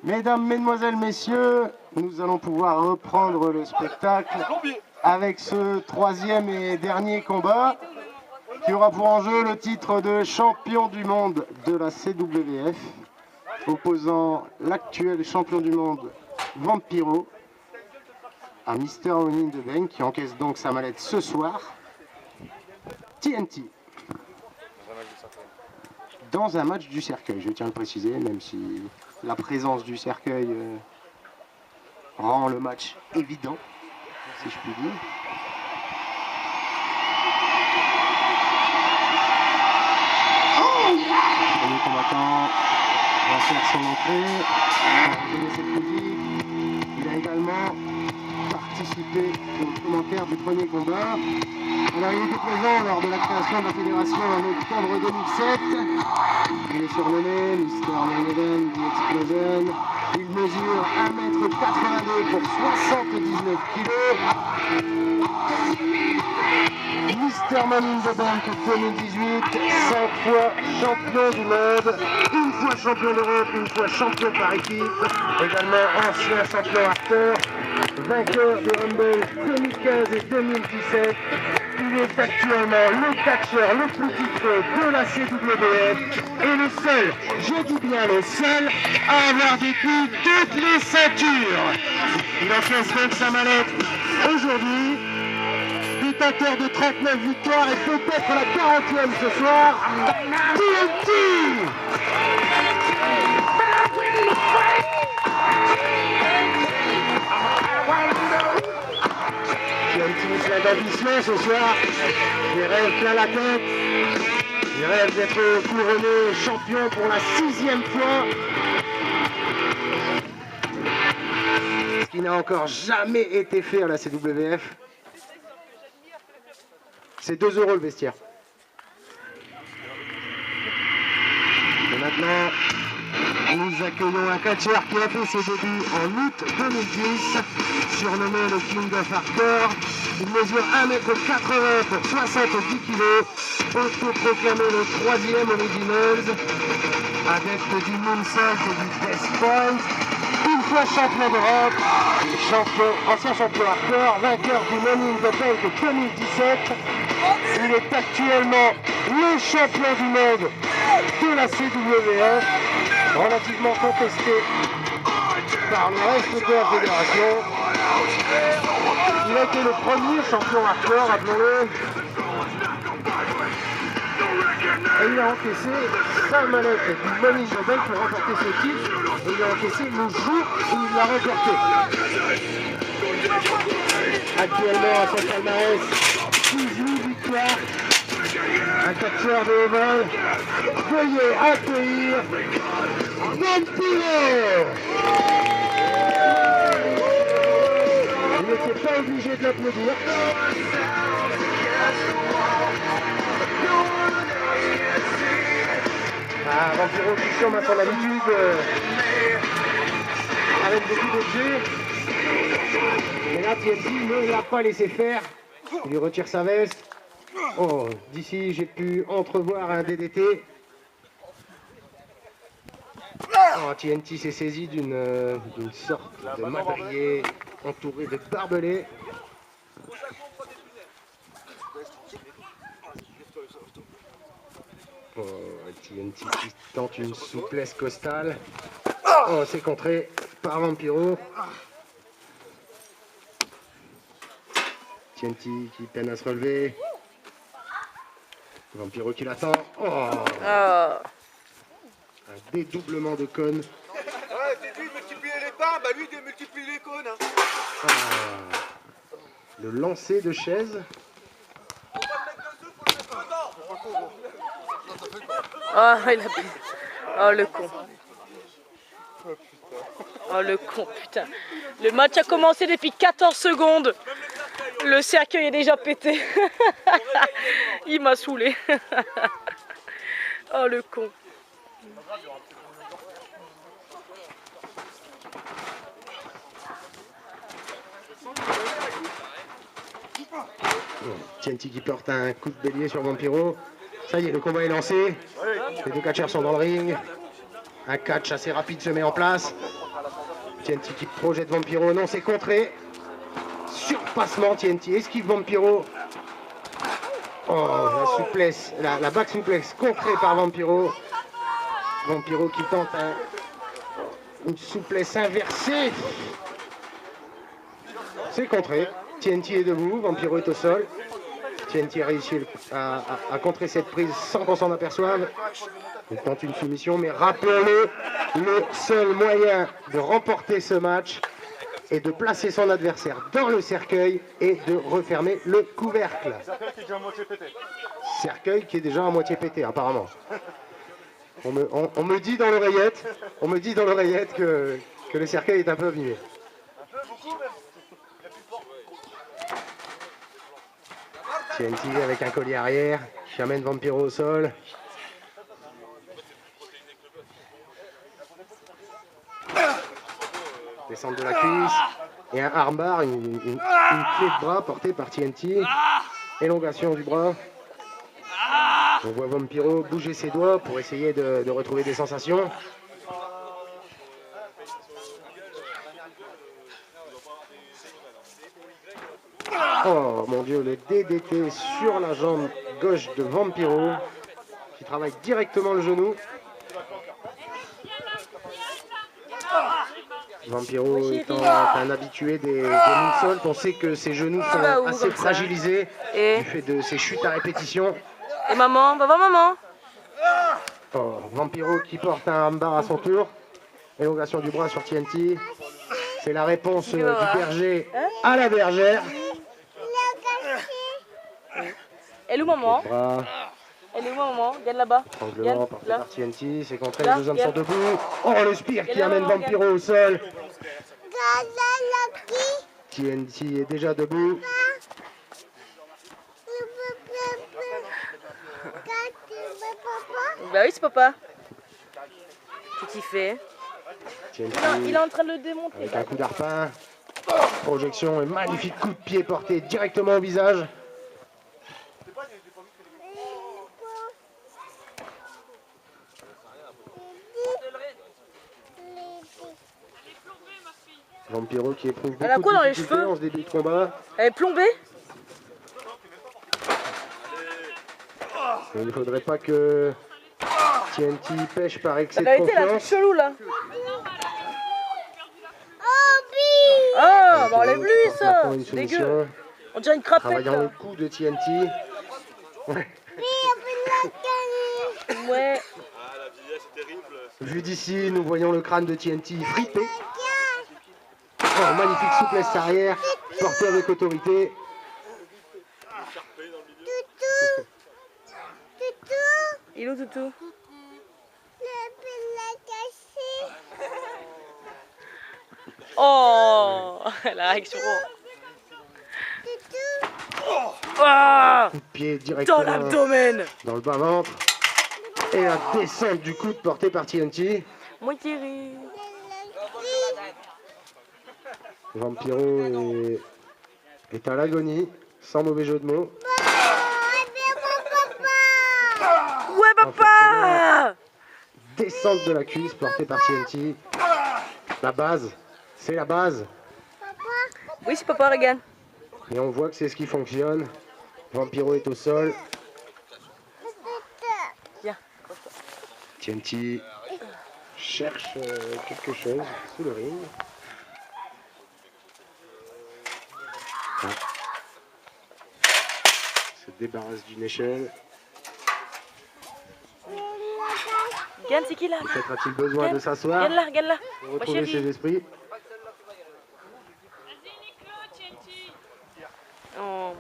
Mesdames, Mesdemoiselles, Messieurs, nous allons pouvoir reprendre le spectacle avec ce troisième et dernier combat qui aura pour enjeu le titre de champion du monde de la CWF, opposant l'actuel champion du monde Vampiro à Mr. Money in the Bank qui encaisse donc sa mallette ce soir, TNT. Dans un match du cercueil, je tiens à le préciser, même si la présence du cercueil rend le match évident, si je puis dire. Le premier combattant va faire son entrée, va cette musique. Il a également participé au commentaire du premier combat. Alors, il était présent lors de la création de la fédération en octobre 2007. Il est surnommé Mr. Maiden The Explosion. Il mesure 1m82 pour 79 kg. Mr. Money in the Bank 2018, 5 fois champion du monde, une fois champion d'Europe, une fois champion par équipe, également ancien champion acteur, vainqueur de Rumble 2015 et 2017. Il est actuellement le catcheur le plus titré de la CWF et le seul, je dis bien le seul, à avoir détenu toutes les ceintures. Il encaisse donc sa mallette aujourd'hui. Détenteur de 39 victoires et peut-être la 40e ce soir, TNT. TNT plein d'ambition ce soir, des rêves plein la tête, il rêve d'être couronné champion pour la 6e fois. Ce qui n'a encore jamais été fait à la CWF. C'est 2 € le vestiaire. Et maintenant, nous accueillons un catcheur qui a fait ses débuts en août 2010, surnommé le King of Hardcore. Il mesure 1m80 pour 70 kg, autoproclamé le 3e Originals, adepte du Moonsault et du Death Point, une fois champion d'Europe, ancien champion hardcore, vainqueur du Money in the Bank 2017. Il est actuellement le champion du monde de la CWF, relativement contesté par le reste de la fédération. Il a été le premier champion hardcore, rappelons-le. Et il a encaissé sa mallette du Money in the Bank pour remporter ce titre. Et il a encaissé le jour où il l'a remporté. Actuellement à son palmarès, 18 victoires. Un catcheur de haut vol. Veuillez accueillir Vampiro. Vous n'étiez pas obligé de l'applaudir. Vampiro qui chôme à son habitude avec beaucoup d'objets. Mais là, TNT ne l'a pas laissé faire. Il lui retire sa veste. Oh, d'ici j'ai pu entrevoir un DDT. Oh, TNT s'est saisi d'une sorte de madrier entouré de barbelés. Oh, TNT qui tente une souplesse costale. Oh, c'est contré par Vampiro. TNT qui peine à se relever. Vampiro qui l'attend. Oh. Un dédoublement de cônes. Ouais, c'est lui de multiplier les pains, bah lui de multiplier les cônes. Hein. Le lancer de chaise. Oh, il a... Oh, le con. Oh, le con, putain. Le match a commencé depuis 14 secondes. Le cercueil est déjà pété. Il m'a saoulé. Oh, le con. TNT qui porte un coup de bélier sur Vampiro. Ça y est, le combat est lancé. Les deux catcheurs sont dans le ring. Un catch assez rapide se met en place. TNT qui projette Vampiro. Non, c'est contré. Surpassement TNT. Esquive Vampiro. Oh, la souplesse. La back souplesse contrée par Vampiro. Vampiro qui tente une souplesse inversée. C'est contré. TNT est debout. Vampiro est au sol. TNT a réussi à contrer cette prise sans qu'on s'en aperçoive. Il tente une soumission, mais rappelons-le, le seul moyen de remporter ce match est de placer son adversaire dans le cercueil et de refermer le couvercle. Cercueil qui est déjà à moitié pété, apparemment. On me dit dans l'oreillette que le cercueil est un peu abîmé. TNT avec un collier arrière qui amène Vampiro au sol. Descente de la cuisse et un armbar, une clé de bras portée par TNT. Élongation du bras. On voit Vampiro bouger ses doigts pour essayer de retrouver des sensations. Oh mon Dieu, le DDT sur la jambe gauche de Vampiro qui travaille directement le genou. Vampiro étant un habitué des moonsaults, on sait que ses genoux sont assez fragilisés du fait de ses chutes à répétition. Et maman, va voir maman. Oh, Vampiro qui porte un armbar à son tour. Élongation du bras sur TNT. C'est la réponse du berger à la bergère. Elle est où maman? Bras. Elle est où maman? Regarde là-bas. Étranglement porté par TNT, c'est contré, les deux hommes sont debout. Oh, le spear qui amène Vampiro au sol. TNT est déjà debout. Bah oui, c'est papa. Qu'est-ce qu'il fait? TNT Il est en train de le démonter. avec un coup d'arpin. Projection et magnifique coup de pied porté directement au visage. Vampiro qui éprouve Elle a beaucoup quoi de dans les difficultés cheveux en ce début de combat. Elle est plombée? Et il ne faudrait pas que TNT pêche par excès La de vérité, elle a un truc confiance. chelou là. Ah, bah enlève-lui ça. Maintenant une C'est dégueu. soumission. On dirait une crapette Travaillant là. le coup de TNT. Ouais. Ouais. Ah, la vieillesse, c'est terrible. Vu d'ici, nous voyons le crâne de TNT fripé. Oh, magnifique souplesse arrière, porté avec autorité. Il est où Toutou? Oh, la réaction. Ah, Coup de pied dans directement l'abdomen. dans le bas-ventre. Et la descente du coude porté par TNT. Moi Thierry. Vampiro est à l'agonie, sans mauvais jeu de mots. Ouais papa. Descente de la cuisse portée par TNT. La base, c'est la base. Oui c'est papa, regarde. Et on voit que c'est ce qui fonctionne. Vampiro est au sol. Viens. TNT cherche quelque chose sous le ring. Ah. Se débarrasse d'une échelle. Regarde, c'est qui là? Peut-être a-t-il besoin de s'asseoir Regarde là, regarde là. pour Ma retrouver chérie. ses esprits. Oh.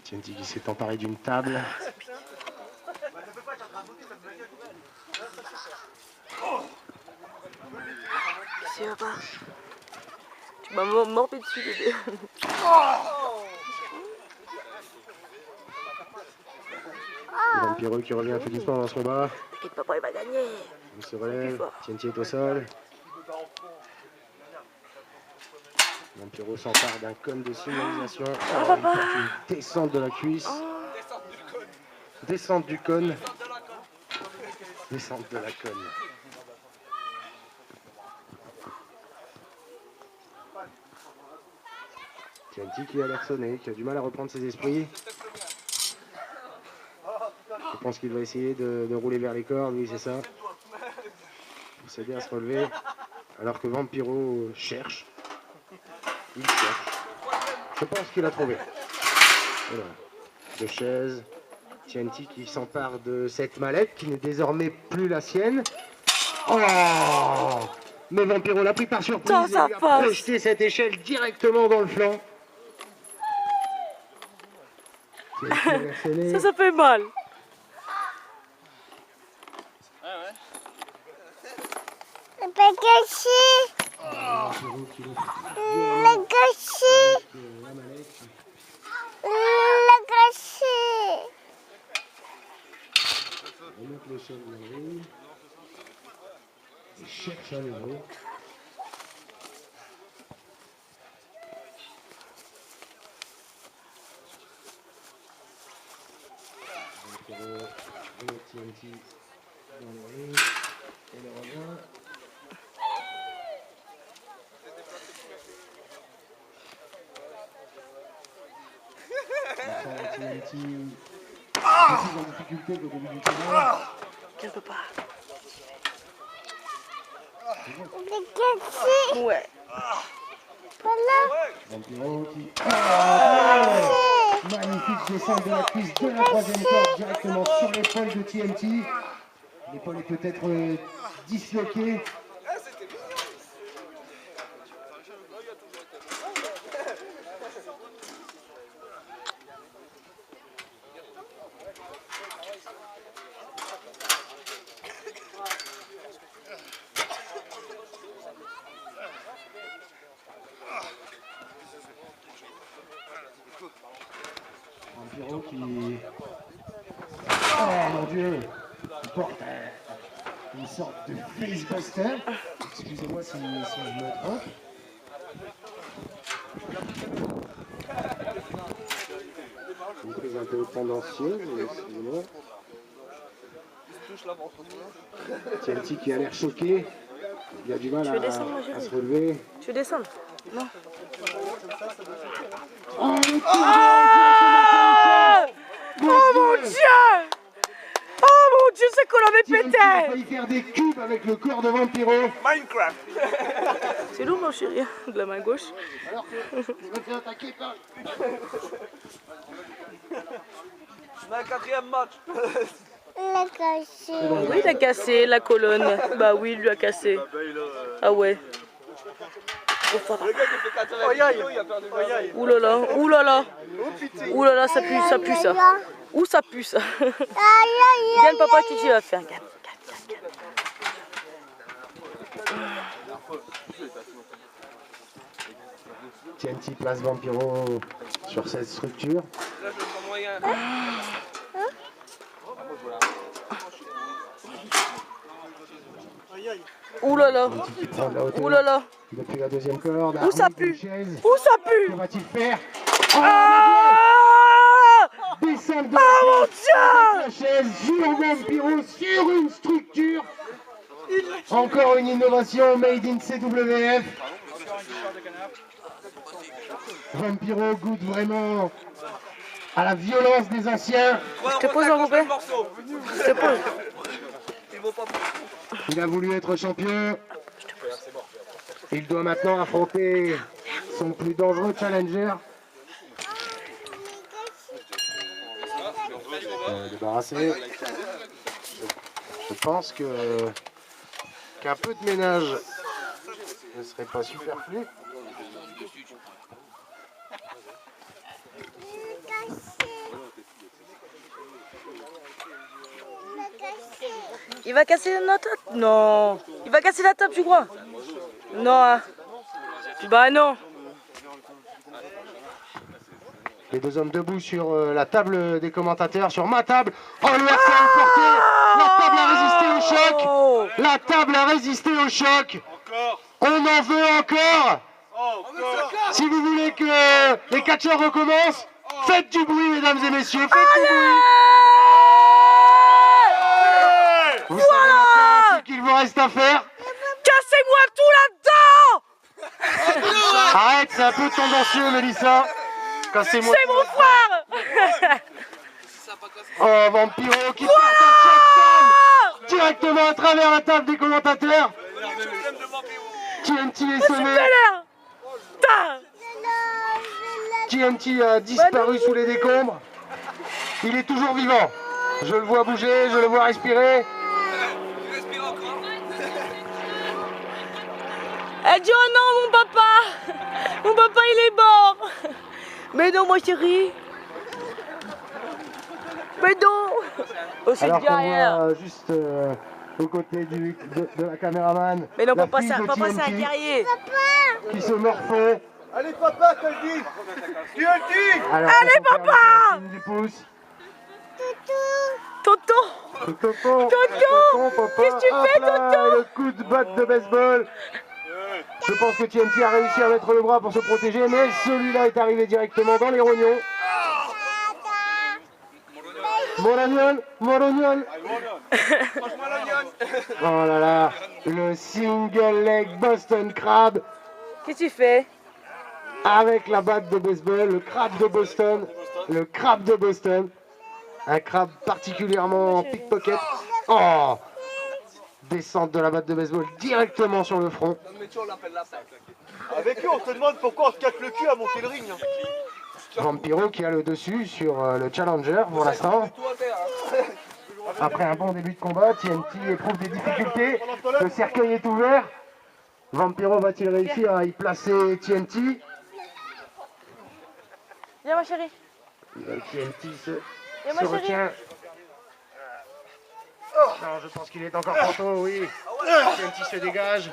TNT qui s'est emparé d'une table. C'est papa. Tu m'as mordu dessus bébé. Vampiro qui revient tout doucement dans son bas. T'inquiète papa, il va gagner. Il se relève. TNT est au sol. Vampiro s'empare d'un cône de signalisation. Il porte une descente de la cuisse. Descente du cône. Descente de la cône. TNT qui a l'air sonné, qui a du mal à reprendre ses esprits. Je pense qu'il va essayer de rouler vers les cordes, oui c'est ça. Pour s'aider à se relever. Alors que Vampiro cherche. Il cherche. Je pense qu'il a trouvé. Voilà. Deux chaises. TNT qui s'empare de cette mallette qui n'est désormais plus la sienne. Oh! Mais Vampiro l'a pris par surprise et lui a projeté cette échelle directement dans le flanc. Ça fait mal. La remonte l'échelle dans le ring. Il cherche à nouveau. TNT dans le ring. Et le revient. TNT en difficulté au début du tournoi. Quelque part. Ouais. Vampiro qui... Magnifique descente de la cuisse de la troisième corde directement sur l'épaule de TNT. L'épaule est peut-être disloquée. Vampiro qui... Oh mon Dieu! Il porte une sorte de facebuster. Excusez-moi si je me trompe. Une prise un peu tendancieuse, excusez-moi. TNT qui a l'air choqué. Il a du mal à se relever. Tu veux descendre? Non. Oh, mon Dieu! Oh mon Dieu, c'est qu'on avait TNT pété! a failli faire des cubes avec le corps de Vampiro. Minecraft. C'est lourd mon chéri, de la main gauche. Alors que je me fais attaquer par... On a un quatrième match. Oui, il a cassé la colonne. Bah oui, il lui a cassé. Ah ouais. Le gars qui fait 80 kilos, il a perdu le aïe. Ouh là là, ouh là là. Ouh là là, ça pue ça. Où ça pue ça? Regarde papa, qu'est-ce qu'il va faire? Regarde. TNT place Vampiro sur cette structure. Là, je sens moyen. Ouh là là. TNT qui prend de la hauteur. Ouh là là. Depuis la deuxième corde. Où ça arme pue? une chaise. Où ça pue? Que va-t-il faire? Ah! Descend de Oh mon Dieu! la chaise sur Vampiro sur une structure. Encore une innovation made in CWF. Vampiro goûte vraiment à la violence des anciens. Je te pose un coupé. Je te pose. Il a voulu être champion. Il doit maintenant affronter son plus dangereux challenger. Débarrassé. Je pense qu'un peu de ménage ne serait pas superflu. Il va casser notre table? Non. Il va casser la table, tu crois? Non. Hein. Bah non. Les deux hommes debout sur la table des commentateurs, sur ma table. Oh, le RC a emporté. La table a résisté au choc. La table a résisté au choc. On en veut encore. Si vous voulez que les catcheurs recommencent, faites du bruit, mesdames et messieurs, faites du bruit. Vous savez maintenant ce qu'il vous reste à faire. Cassez-moi tout là-dedans! Arrête, c'est un peu tendancieux, Mélissa. Cassez-moi. C'est mon frère! Oh, Vampiro qui porte un checkdown directement à travers la table des commentateurs. TNT est sonné. TNT a disparu sous les décombres. Il est toujours vivant. Je le vois bouger, je le vois respirer. Elle dit oh non mon papa! Mon papa il est mort! Mais non ma chérie! Mais non! Oh c'est Alors qu'on derrière! voit juste aux côtés de la caméraman. Mais non la papa fille c'est de papa, c'est un TNT guerrier! qui se morfond. Allez papa, t'as le dit. Tu as le dit. Alors, Allez, qu'on papa! fait du pouce. Tonton! Tonton, papa. Qu'est-ce que tu Hop fais, là, tonton? le coup de batte de baseball. Je pense que TNT a réussi à mettre le bras pour se protéger, mais celui-là est arrivé directement dans les rognons. Moragnon. Oh là là, le single leg Boston Crab Qu'est-ce que tu fais? avec la batte de baseball, le crabe de Boston, le crabe de Boston. Un crabe particulièrement pickpocket. Oh! Descente de la batte de baseball directement sur le front. Avec eux, on te demande pourquoi on se casse le cul à monter le ring. Vampiro qui a le dessus sur le challenger pour l'instant. Après un bon début de combat, TNT éprouve des difficultés. Le cercueil est ouvert. Vampiro va-t-il réussir à y placer TNT? Viens ma chérie! TNT se Viens ma chérie! retient. Non, je pense qu'il est encore trop tôt, oui. TNT se dégage.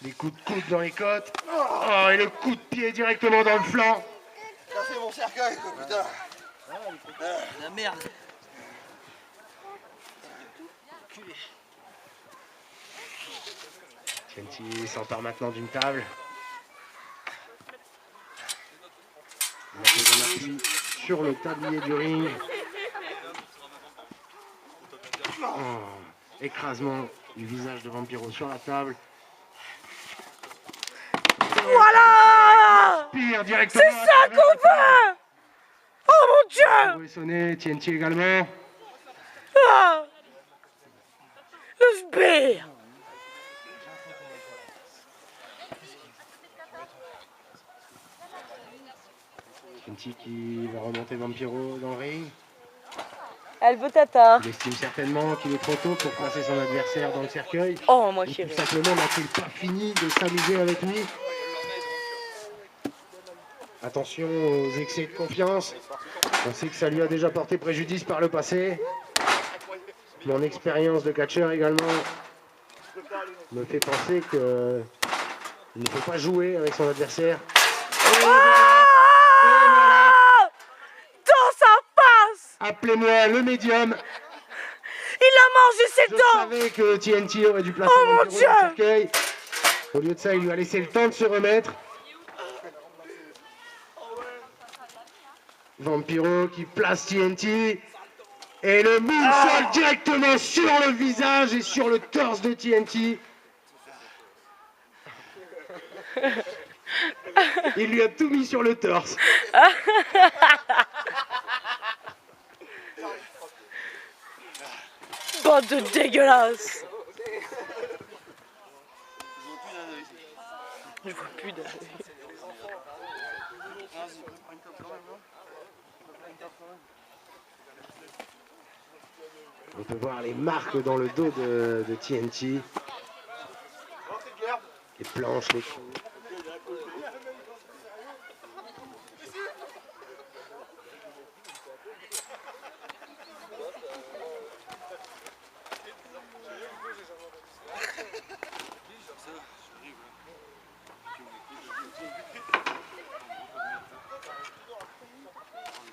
Les coups de coude dans les côtes. Oh, et le coup de pied directement dans le flanc. T'as fait mon cercueil, quoi, putain. La merde. TNT s'empare maintenant d'une table. Il a fait un appui sur le tablier du ring. Oh, écrasement du visage de Vampiro sur la table. Voilà! Pire directement. C'est ça qu'on veut! Oh mon Dieu! Vous sonné, TNT également. Ah! Le sbire! TNT qui va remonter Vampiro dans le ring. Elle veut tata. Il estime certainement qu'il est trop tôt pour placer son adversaire dans le cercueil. Oh ma Tout chérie. simplement n'a-t-il pas fini de s'amuser avec lui. Attention aux excès de confiance. On sait que ça lui a déjà porté préjudice par le passé. Mon expérience de catcheur également me fait penser que il ne faut pas jouer avec son adversaire. Dans sa face! Appelez-moi le médium. Il a mangé ses Je dents! savais que TNT aurait dû placer Oh, mon Vampiro Dieu! dans le cercueil. Au lieu de ça, il lui a laissé le temps de se remettre. Vampiro qui place TNT. Et le moonsault directement sur le visage et sur le torse de TNT. Il lui a tout mis sur le torse. Bande de dégueulasse! Je vois plus d'œil. On peut voir les marques dans le dos de TNT. Les planches, les coups.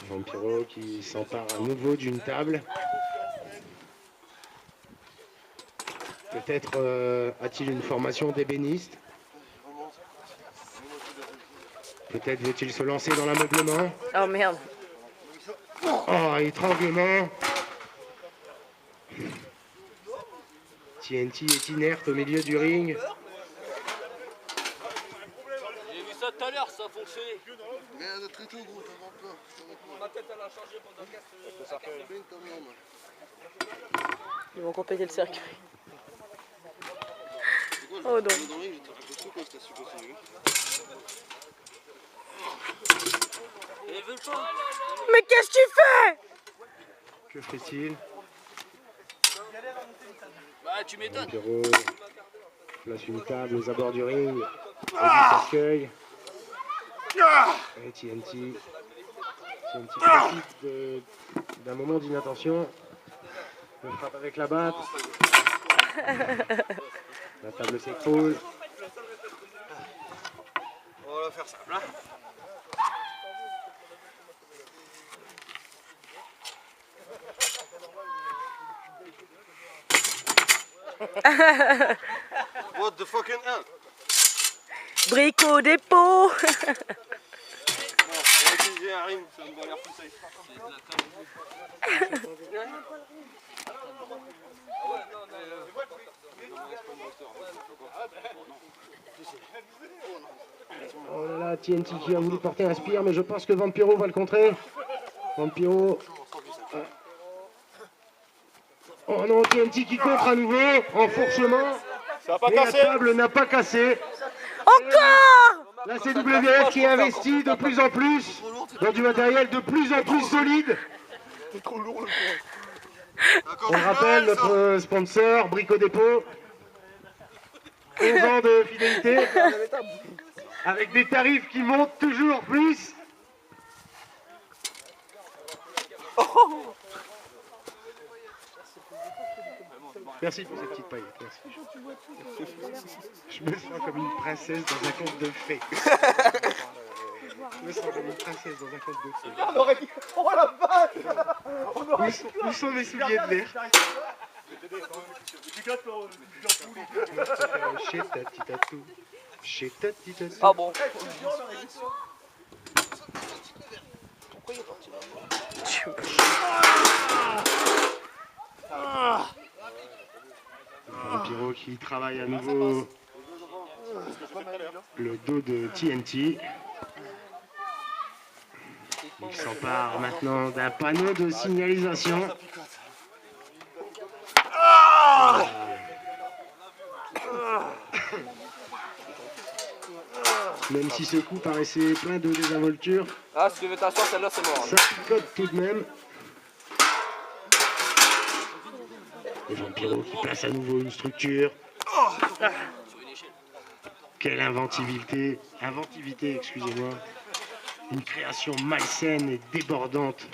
Vampiro qui s'empare à nouveau d'une table. Peut-être a-t-il une formation d'ébéniste. Peut-être veut-il se lancer dans l'ameublement. Oh merde. Oh, étranglement. TNT est inerte au milieu du ring. J'ai vu ça tout à l'heure, ça a fonctionné. Regarde très tôt, gros, t'inventes pas. Ma tête elle a changé pendant 4 Ils vont compléter le circuit. Oh donc. Et veut pas. Mais qu'est-ce que tu fais? Que fait-il? Bah tu m'étonnes. Vampiro place une table aux abords du ring. Accueille. Et TNT profite d'un moment d'inattention. Le frappe avec la batte. La table s'écroule. On va faire simple. Hein. What the fucking hell? Brico dépôt. J'ai un rime, ça me va l'air plus safe. Oh là là, TNT qui a voulu porter un spear, mais je pense que Vampiro va le contrer. Vampiro. Oh non, TNT qui contre à nouveau, enfourchement. Ça va pas Et la casser. table n'a pas cassé. Encore. La CWF qui investit de plus en plus dans du matériel de plus en plus solide. C'est trop lourd le point. On rappelle notre sponsor, Brico Dépôt. 11 ans de fidélité. Avec des tarifs qui montent toujours plus. Merci pour cette petite paillette, merci. Je me sens comme une princesse dans un conte de fées. Je me sens comme une princesse dans un conte de fées. On aurait dit. Oh la vache. Où sont mes souliers de l'air? Chez ta petite atout. Chez ta petite atout. Ah bon. Vampiro qui travaille à nouveau le dos de TNT. Il s'empare maintenant d'un panneau de signalisation. Même si ce coup paraissait plein de désinvolture, Ah si tu veux t'asseoir, celle-là c'est mort. ça picote tout de même. Et Vampiro qui place à nouveau une structure. Quelle inventivité, excusez-moi. Une création malsaine et débordante.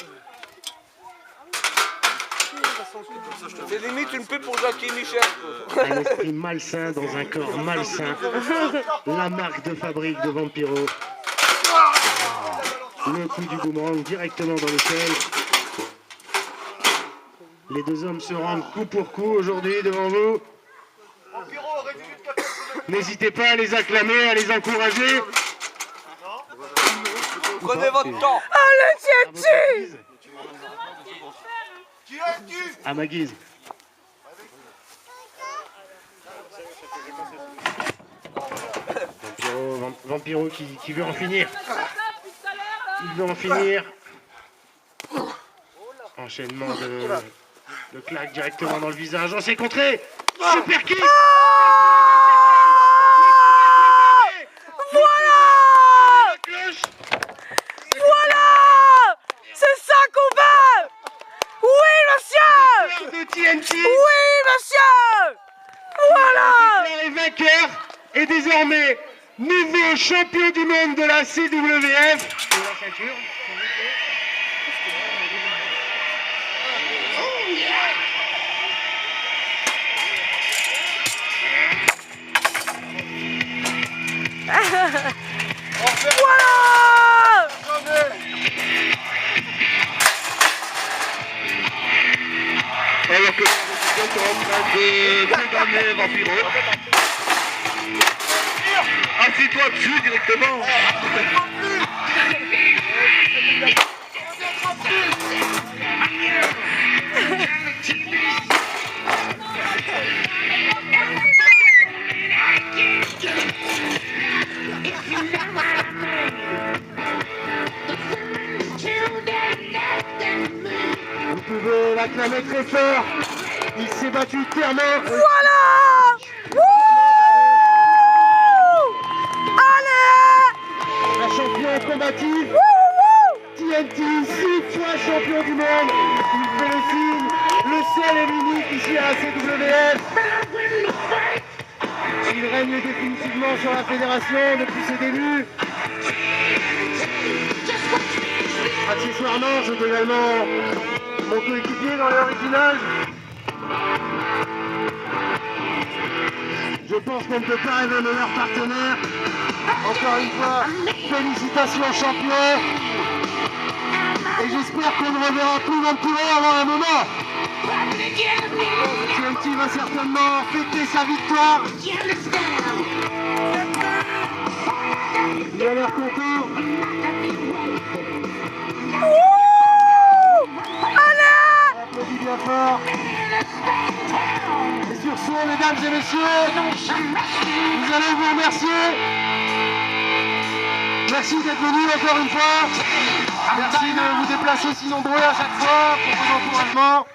C'est limite une pub pour Jackie Michel. Un esprit malsain dans un corps malsain. La marque de fabrique de Vampiro. Le coup du boomerang directement dans l'échelle. Les deux hommes se rendent coup pour coup aujourd'hui devant vous. N'hésitez pas à les acclamer, à les encourager. Prenez votre temps. Oh le À TNT. votre guise. Qui es-tu? À ma guise. Vampiro qui veut en finir. Il veut en finir. Enchaînement de claques directement dans le visage. On s'est contré. Super kick. Voilà. Cloche. Voilà. C'est ça qu'on veut. Oui monsieur. De TNT. Oui monsieur. Voilà. Et vainqueur et désormais nouveau champion du monde de la CWF. Et la ceinture. Voilà. Alors que nous sommes en train de condamner Vampiro. Assieds-toi dessus directement. Vous pouvez l'acclamer très fort. Il s'est battu clairement. Voilà. Wouh. Allez. Un champion combatif. TNT, 6 fois champion du monde. Il fait le signe. Le seul et l'unique ici à la CWF. Il règne définitivement sur la fédération depuis ses débuts. Accessoirement, c'est également mon coéquipier dans l'original. Je pense qu'on ne peut pas rêver meilleur partenaire. Encore une fois, félicitations champion. Et j'espère qu'on ne reverra plus Vancouver avant un moment. TNT va certainement fêter sa victoire. Il a l'air content. Applaudis bien fort. Et sur ce, mesdames et messieurs, nous allons vous remercier. Merci d'être venus encore une fois. Merci de vous déplacer si nombreux à chaque fois pour vos encouragements.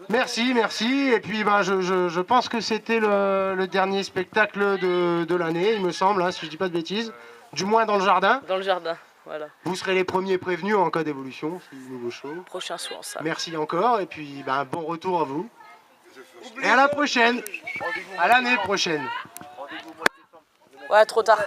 Merci, merci. Et puis je pense que c'était le dernier spectacle de l'année, il me semble, hein, si je ne dis pas de bêtises. Du moins dans le jardin. Dans le jardin, voilà. Vous serez les premiers prévenus en cas d'évolution, nouveau show. Prochain soir, ça. Merci encore et puis bon retour à vous. Et à la prochaine. À l'année prochaine. Ouais, trop tard.